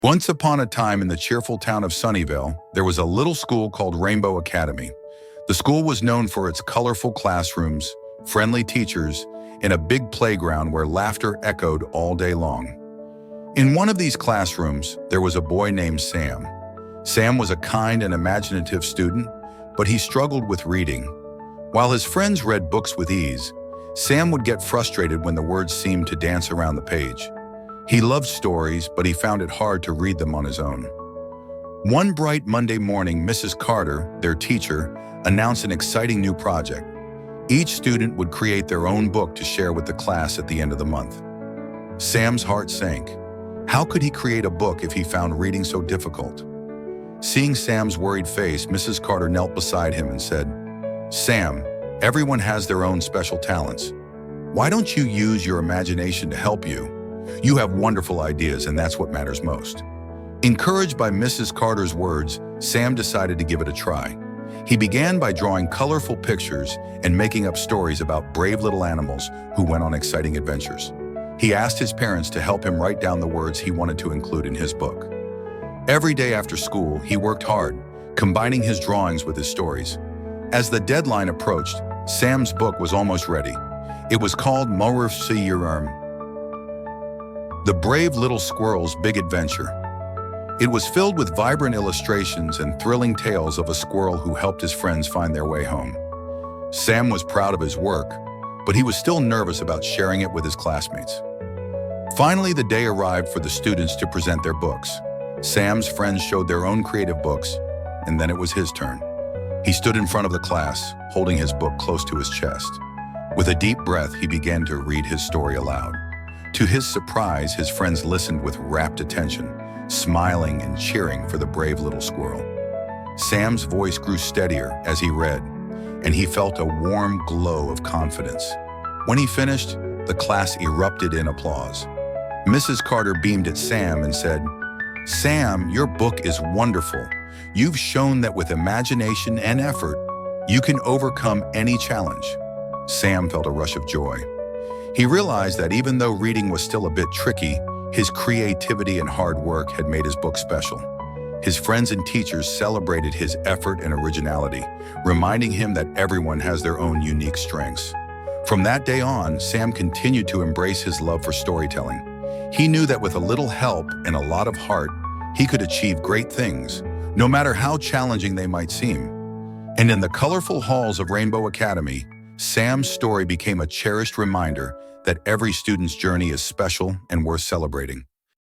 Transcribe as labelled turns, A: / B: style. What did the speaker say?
A: Once upon a time in the cheerful town of Sunnyvale, there was a little school called Rainbow Academy. The school was known for its colorful classrooms, friendly teachers, and a big playground where laughter echoed all day long. In one of these classrooms, there was a boy named Sam. Sam was a kind and imaginative student, but he struggled with reading. While his friends read books with ease, Sam would get frustrated when the words seemed to dance around the page. He loved stories, but he found it hard to read them on his own. One bright Monday morning, Mrs. Carter, their teacher, announced an exciting new project. Each student would create their own book to share with the class at the end of the month. Sam's heart sank. How could he create a book if he found reading so difficult? Seeing Sam's worried face, Mrs. Carter knelt beside him and said, "Sam, everyone has their own special talents. Why don't you use your imagination to help you? You have wonderful ideas, and that's what matters most." Encouraged by Mrs. Carter's words, Sam decided to give it a try. He began by drawing colorful pictures and making up stories about brave little animals who went on exciting adventures. He asked his parents to help him write down the words he wanted to include in his book. Every day after school, he worked hard, combining his drawings with his stories. As the deadline approached, Sam's book was almost ready. It was called The Brave Little Squirrel's Big Adventure. It was filled with vibrant illustrations and thrilling tales of a squirrel who helped his friends find their way home. Sam was proud of his work, but he was still nervous about sharing it with his classmates. Finally, the day arrived for the students to present their books. Sam's friends showed their own creative books, and then it was his turn. He stood in front of the class, holding his book close to his chest. With a deep breath, he began to read his story aloud. To his surprise, his friends listened with rapt attention, smiling and cheering for the brave little squirrel. Sam's voice grew steadier as he read, and he felt a warm glow of confidence. When he finished, the class erupted in applause. Mrs. Carter beamed at Sam and said, "Sam, your book is wonderful. You've shown that with imagination and effort, you can overcome any challenge." Sam felt a rush of joy. He realized that even though reading was still a bit tricky, his creativity and hard work had made his book special. His friends and teachers celebrated his effort and originality, reminding him that everyone has their own unique strengths. From that day on, Sam continued to embrace his love for storytelling. He knew that with a little help and a lot of heart, he could achieve great things, no matter how challenging they might seem. And in the colorful halls of Rainbow Academy, Sam's story became a cherished reminder that every student's journey is special and worth celebrating.